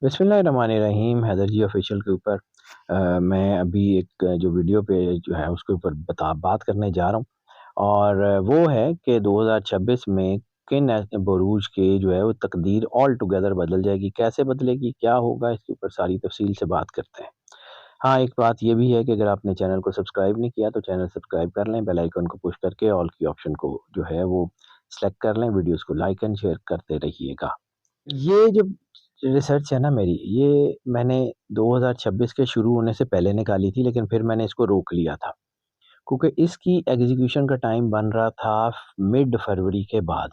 बिस्मिल्लाहिर्रहमानिर्रहीम। हैदर जी ऑफिशियल के ऊपर मैं अभी एक जो वीडियो पे जो है उसके ऊपर बात करने जा रहा हूँ और वो है कि 2026 में किन बुरूज के जो है वो तकदीर ऑल टुगेदर बदल जाएगी, कैसे बदलेगी, क्या होगा, इसके ऊपर सारी तफसील से बात करते हैं। हाँ, एक बात ये भी है कि अगर आपने चैनल को सब्सक्राइब नहीं किया तो चैनल सब्सक्राइब कर लें, बेल आइकन को पुश करके ऑल की ऑप्शन को जो है वो सेलेक्ट कर लें, वीडियोस को लाइक एंड शेयर करते रहिएगा। ये जो रिसर्च है ना मेरी, ये मैंने 2026 के शुरू होने से पहले निकाली थी, लेकिन फिर मैंने इसको रोक लिया था क्योंकि इसकी एग्जीक्यूशन का टाइम बन रहा था मिड फरवरी के बाद।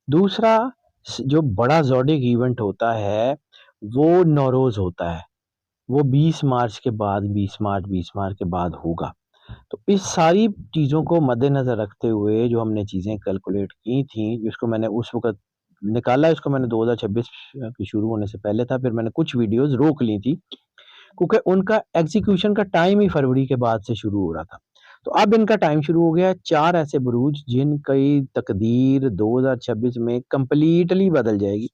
दूसरा जो बड़ा ज़ोडिक इवेंट होता है वो नौरोज़ होता है, वो 20 मार्च के बाद 20 मार्च के बाद होगा। तो इस सारी चीज़ों को मद्देनज़र रखते हुए जो हमने चीज़ें कैलकुलेट की थी, जिसको मैंने उस वक़्त निकाला, इसको मैंने 2026 के शुरू होने से पहले था, फिर मैंने कुछ वीडियोज़ रोक ली थी, क्योंकि उनका एग्ज़ीक्यूशन का टाइम ही फरवरी के बाद से शुरू हो रहा था। तो अब इनका टाइम शुरू हो गया है, 4 ऐसे बुरूज जिनकी तकदीर 2026 में कंप्लीटली बदल जाएगी।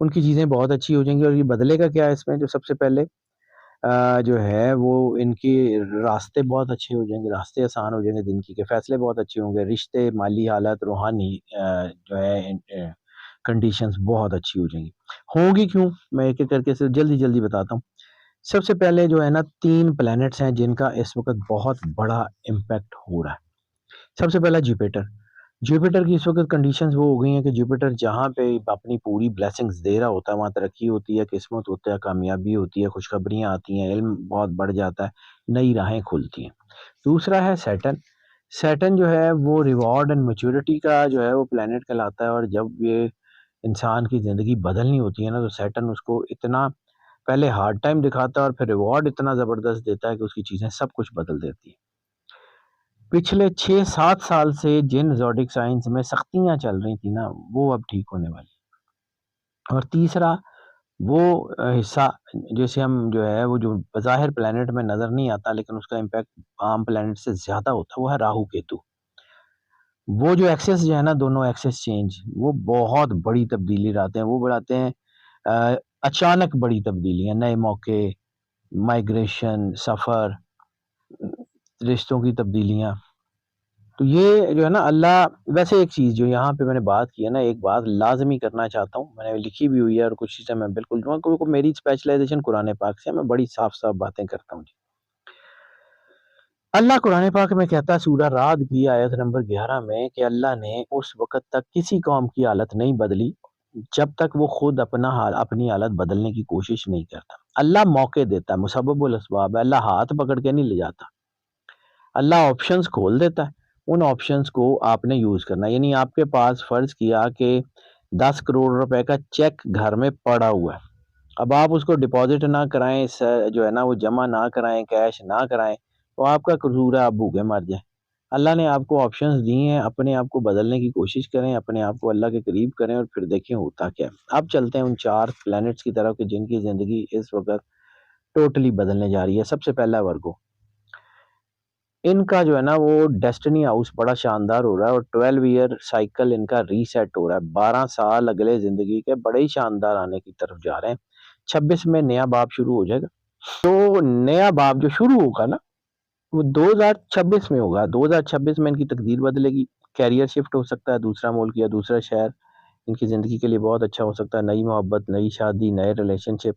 उनकी चीज़ें बहुत अच्छी हो जाएँगी और ये बदलेगा क्या है इसमें, जो सबसे पहले जो है वो इनके रास्ते बहुत अच्छे हो जाएँगे, रास्ते आसान हो जाएँगे, ज़िंदगी के फैसले बहुत अच्छे होंगे, रिश्ते, माली हालत, रूहानी जो है कंडीशंस बहुत अच्छी हो जाएँगी। होंगी क्यों? मैं एक-एक करके सिर्फ़ जल्दी-जल्दी बताता हूँ। सबसे पहले जो है ना 3 प्लैनेट्स हैं जिनका इस वक़्त बहुत बड़ा इम्पैक्ट हो रहा है। सबसे पहला जुपिटर। जुपिटर की इस वक़्त कंडीशंस वो हो गई हैं कि जुपिटर जहाँ पे अपनी पूरी ब्लेसिंग्स दे रहा होता है, वहाँ तरक्की होती है, किस्मत होता है, कामयाबी होती है, खुशखबरियाँ आती हैं, इल्म बहुत बढ़ जाता है, नई राहें खुलती हैं। दूसरा है सैटर्न। सैटर्न जो है वो रिवॉर्ड एंड मैच्योरिटी का जो है वो प्लैनेट कहलाता है और जब ये इंसान की ज़िंदगी बदलनी होती है ना, तो सैटर्न उसको इतना पहले हार्ड टाइम दिखाता है और फिर रिवॉर्ड इतना ज़बरदस्त देता है कि उसकी चीज़ें सब कुछ बदल देती हैं। पिछले 6-7 साल से जिन ज़ोडिक साइंस में सख्तियाँ चल रही थी ना, वो अब ठीक होने वाली है। और तीसरा वो हिस्सा जैसे हम जो है वो जो बज़ाहिर प्लैनेट में नज़र नहीं आता लेकिन उसका इम्पैक्ट आम प्लैनेट से ज़्यादा होता है, वो है राहु केतु। वो जो एक्सेस जो है ना, दोनों एक्सेस चेंज, वो बहुत बड़ी तब्दीली लाते हैं। वो बढ़ाते हैं अचानक बड़ी तब्दीलियाँ, नए मौके, माइग्रेशन, सफ़र, रिश्तों की तब्दीलियाँ। तो ये जो है ना अल्लाह वैसे एक चीज़ जो यहाँ पे मैंने बात की है ना, एक बात लाज़मी करना चाहता हूँ, मैंने लिखी भी हुई है और कुछ चीज़ें मैं बिल्कुल जो है क्योंकि मेरी स्पेशलाइज़ेशन कुरान पाक से है, मैं बड़ी साफ-साफ बातें करता हूँ। अल्लाह कुरान पाक में कहता है सूरह राद की आयत नंबर 11 में कि अल्लाह ने उस वक़्त तक किसी कौम की हालत नहीं बदली, जब तक वो खुद अपनी हालत बदलने की कोशिश नहीं करता। अल्लाह मौके देता है, मुसब्बिबुल अस्बाब है, अल्लाह हाथ पकड़ के नहीं ले जाता। अल्लाह ऑप्शंस खोल देता है, उन ऑप्शंस को आपने यूज़ करना है। यानी आपके पास फ़र्ज़ किया कि 10 करोड़ रुपए का चेक घर में पड़ा हुआ है। अब आप उसको डिपॉज़िट ना कराएँ, जो है ना वो जमा ना कराएँ, कैश ना कराएँ, तो आपका कसूर है, आप भूखे मर जाएँ। अल्लाह ने आपको ऑप्शंस दिए हैं, अपने आप को बदलने की कोशिश करें, अपने आप को अल्लाह के करीब करें और फिर देखें होता क्या है। अब चलते हैं उन 4 प्लैनेट्स की तरफ कि जिनकी ज़िंदगी इस वक़्त टोटली बदलने जा रही है। सबसे पहला वर्गो। इनका जो है ना वो डेस्टिनी हाउस बड़ा शानदार हो रहा है और 12 ईयर साइकिल इनका रीसेट हो रहा है। 12 साल अगले ज़िंदगी के बड़े ही शानदार आने की तरफ जा रहे हैं। 26 में नया बाब शुरू हो जाएगा। तो नया बाब जो शुरू होगा ना, वो 2026 में होगा। 2026 में इनकी तकदीर बदलेगी। करियर शिफ्ट हो सकता है, दूसरा मुल्क या दूसरा शहर इनकी ज़िंदगी के लिए बहुत अच्छा हो सकता है। नई मोहब्बत, नई शादी, नए रिलेशनशिप।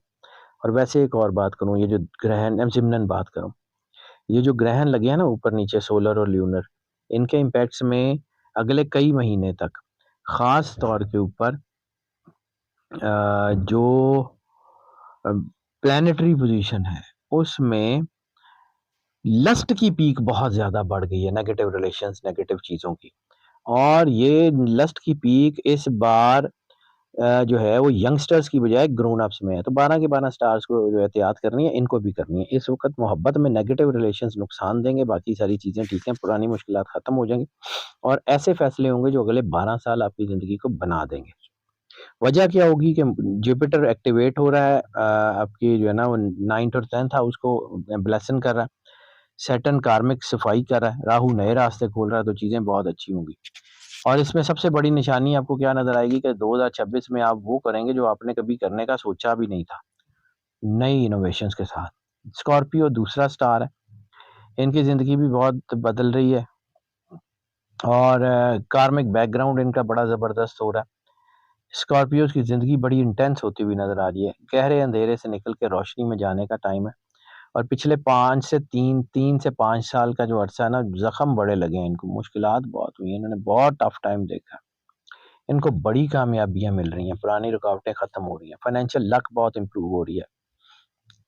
और वैसे एक और बात करूँ, ये जो ग्रहण ज़िमनन बात करूँ, ये जो ग्रहण लगे हैं ना ऊपर-नीचे सोलर और ल्यूनर, इनके इम्पैक्ट्स में अगले कई महीने तक ख़ास तौर के ऊपर जो प्लैनेटरी पोज़ीशन है, उसमें लस्ट की पीक बहुत ज़्यादा बढ़ गई है, नेगेटिव रिलेशंस, नेगेटिव चीज़ों की। और ये लस्ट की पीक इस बार जो है वो यंगस्टर्स की बजाय ग्रोन अप्स में है। तो 12 के 12 स्टार्स को जो एहतियात करनी है, इनको भी करनी है। इस वक़्त मोहब्बत में नेगेटिव रिलेशंस नुकसान देंगे, बाकी सारी चीज़ें ठीक हैं, पुरानी मुश्किलात ख़त्म हो जाएँगी और ऐसे फ़ैसले होंगे जो अगले 12 साल आपकी ज़िंदगी को बना देंगे। वजह क्या होगी कि जुपिटर एक्टिवेट हो रहा है, आपकी जो है ना वो 9th और 10th हाउस को ब्लेसन कर रहा है। सैटर्न कार्मिक सफाई कर रहा है, राहु नए रास्ते खोल रहा है, तो चीज़ें बहुत अच्छी होंगी। और इसमें सबसे बड़ी निशानी आपको क्या नज़र आएगी कि 2026 में आप वो करेंगे जो आपने कभी करने का सोचा भी नहीं था, नई इनोवेशंस के साथ। स्कॉर्पियो दूसरा स्टार है, इनकी ज़िंदगी भी बहुत बदल रही है और कार्मिक बैकग्राउंड इनका बड़ा ज़बरदस्त हो रहा है। स्कॉर्पियोज़ की ज़िंदगी बड़ी इंटेंस होती हुई नज़र आ रही है। गहरे अंधेरे से निकल के रोशनी में जाने का टाइम है और पिछले 5 से 3 से 5 साल का जो अरसा है ना, ज़ख्म बड़े लगे हैं इनको, मुश्किलात बहुत हुई हैं, इन्होंने बहुत टफ टाइम देखा है। इनको बड़ी कामयाबियाँ मिल रही हैं, पुरानी रुकावटें ख़त्म हो रही हैं, फाइनेंशियल लक बहुत इम्प्रूव हो रही है।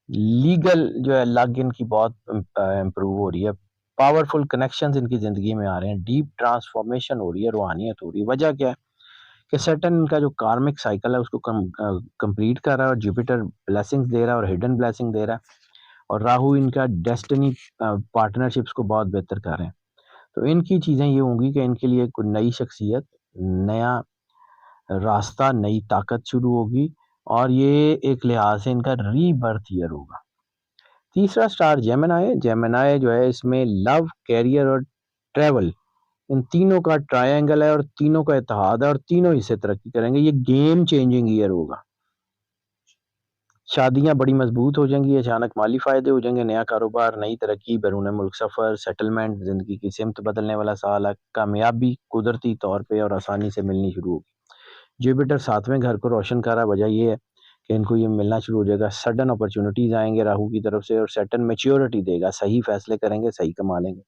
लीगल जो है लक इनकी बहुत इम्प्रूव हो रही है। पावरफुल कनेक्शंस इनकी ज़िंदगी में आ रहे हैं, डीप ट्रांसफॉर्मेशन हो रही है, रूहानियत हो रही है। वजह क्या है कि सैटर्न इनका जो कार्मिक साइकिल है उसको कंप्लीट कर रहा है और जुपिटर ब्लेसिंग्स दे रहा है और हिडन ब्लेसिंग दे रहा है और राहु इनका डेस्टिनी पार्टनरशिप्स को बहुत बेहतर कर रहे हैं। तो इनकी चीज़ें ये होंगी कि इनके लिए कोई नई शख्सियत, नया रास्ता, नई ताकत शुरू होगी और ये एक लिहाज से इनका रीबर्थ ईयर होगा। तीसरा स्टार जेमिनी है। जेमिनी जो है इसमें लव, कैरियर और ट्रैवल, इन तीनों का ट्रायंगल है और तीनों का इत्तेहाद है और तीनों इससे तरक्की करेंगे। ये गेम चेंजिंग ईयर होगा। शादियां बड़ी मजबूत हो जाएंगी, अचानक माली फायदे हो जाएंगे, नया कारोबार, नई तरक्की, बैरून मुल्क सफ़र, सेटलमेंट, ज़िंदगी की सिमत बदलने वाला साल है। कामयाबी कुदरती तौर पे और आसानी से मिलनी शुरू होगी। जुपिटर 7वें घर को रोशन कर रहा है। वजह ये है कि इनको ये मिलना शुरू हो जाएगा, सडन अपॉर्चुनिटीज़ आएंगे राहु की तरफ से और सैटर्न मैच्योरिटी देगा, सही फैसले करेंगे, सही कमा लेंगे।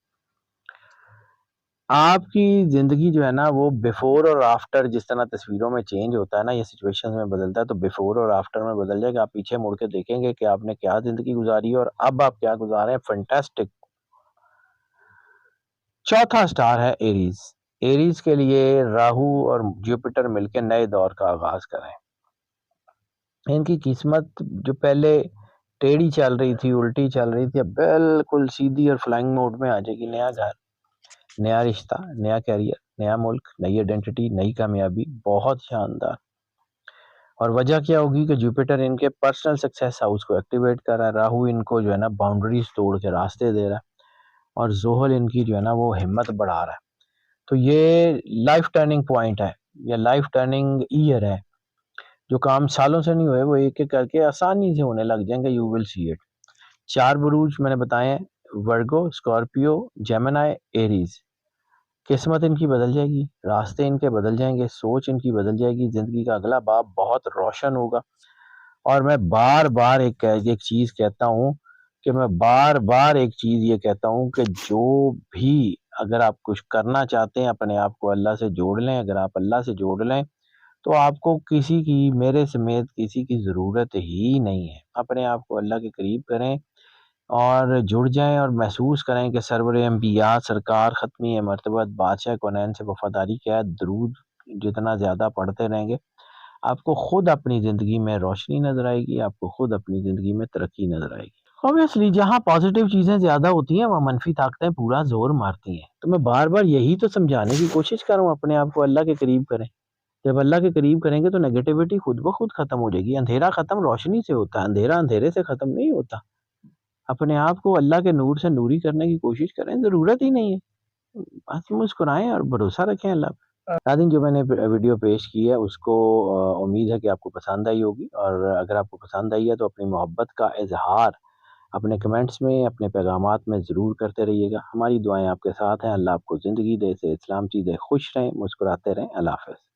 आपकी ज़िंदगी जो है ना वो बिफ़ोर और आफ्टर जिस तरह तस्वीरों में चेंज होता है ना, ये सिचुएशंस में बदलता है, तो बिफ़ोर और आफ्टर में बदल जाएगा। आप पीछे मुड़ के देखेंगे कि आपने क्या ज़िंदगी गुज़ारी है और अब आप क्या गुज़ार रहे हैं, फैंटास्टिक। चौथा स्टार है एरीज़। एरीज़ के लिए राहु और जुपिटर मिलके नए दौर का आगाज़ कर रहे हैं। इनकी किस्मत जो पहले टेढ़ी चल रही थी, उल्टी चल रही थी, अब बिल्कुल सीधी और फ्लाइंग मोड में आ जाएगी। नया घर, नया रिश्ता, नया करियर, नया मुल्क, नई आइडेंटिटी, नई कामयाबी, बहुत शानदार। और वजह क्या होगी कि जुपिटर इनके पर्सनल सक्सेस हाउस को एक्टिवेट कर रहा है, राहु इनको जो है ना बाउंड्रीज तोड़ के रास्ते दे रहा है और जोहल इनकी जो है ना वो हिम्मत बढ़ा रहा है। तो ये लाइफ टर्निंग पॉइंट है, या लाइफ टर्निंग ईयर है। जो काम सालों से नहीं हुए वो एक एक करके आसानी से होने लग जाएंगे, यू विल सी इट। 4 बुरूज मैंने बताए हैं, वर्गो, स्कॉर्पियो, जेमिनी, एरीज। किस्मत इनकी बदल जाएगी, रास्ते इनके बदल जाएंगे, सोच इनकी बदल जाएगी, ज़िंदगी का अगला बाब बहुत रोशन होगा। और मैं बार-बार एक चीज़ कहता हूँ कि मैं बार-बार एक चीज़ ये कहता हूँ कि जो भी अगर आप कुछ करना चाहते हैं, अपने आप को अल्लाह से जोड़ लें। अगर आप अल्लाह से जोड़ लें, तो आपको किसी की, मेरे समेत किसी की ज़रूरत ही नहीं है। अपने आप को अल्लाह के करीब करें और जुड़ जाएँ और महसूस करें कि सरवर अंबिया सरकार ख़त्मी मर्तबत बादशाह कौनैन से वफ़ादारी क्या है। दरूद जितना ज़्यादा पढ़ते रहेंगे, आपको खुद अपनी ज़िंदगी में रोशनी नज़र आएगी, आपको खुद अपनी ज़िंदगी में तरक्की नज़र आएगी। ऑब्वियसली जहाँ पॉज़िटिव चीज़ें ज़्यादा होती हैं, वहाँ मनफ़ी ताकतें पूरा ज़ोर मारती हैं। तो मैं बार-बार यही तो समझाने की कोशिश कर रहा हूँ, अपने आप को अल्लाह के करीब करें। जब अल्लाह के करीब करेंगे तो नेगेटिविटी खुद ब खुद ख़त्म हो जाएगी। अंधेरा ख़त्म रोशनी से होता है, अंधेरा अंधेरे से ख़त्म नहीं होता। अपने आप को अल्लाह के नूर से नूरी करने की कोशिश करें, ज़रूरत ही नहीं है। बस मुस्कुराएँ और भरोसा रखें अल्लाह पे। नाज़रीन, जो मैंने वीडियो पेश की है उसको उम्मीद है कि आपको पसंद आई होगी और अगर आपको पसंद आई है तो अपनी मोहब्बत का इज़हार अपने कमेंट्स में, अपने पैगामात में ज़रूर करते रहिएगा। हमारी दुआएँ आपके साथ हैं। अल्लाह आपको ज़िंदगी दे, सेहत सलामती दे, खुश रहें, मुस्कुराते रहें। अल्लाह हाफ़िज़।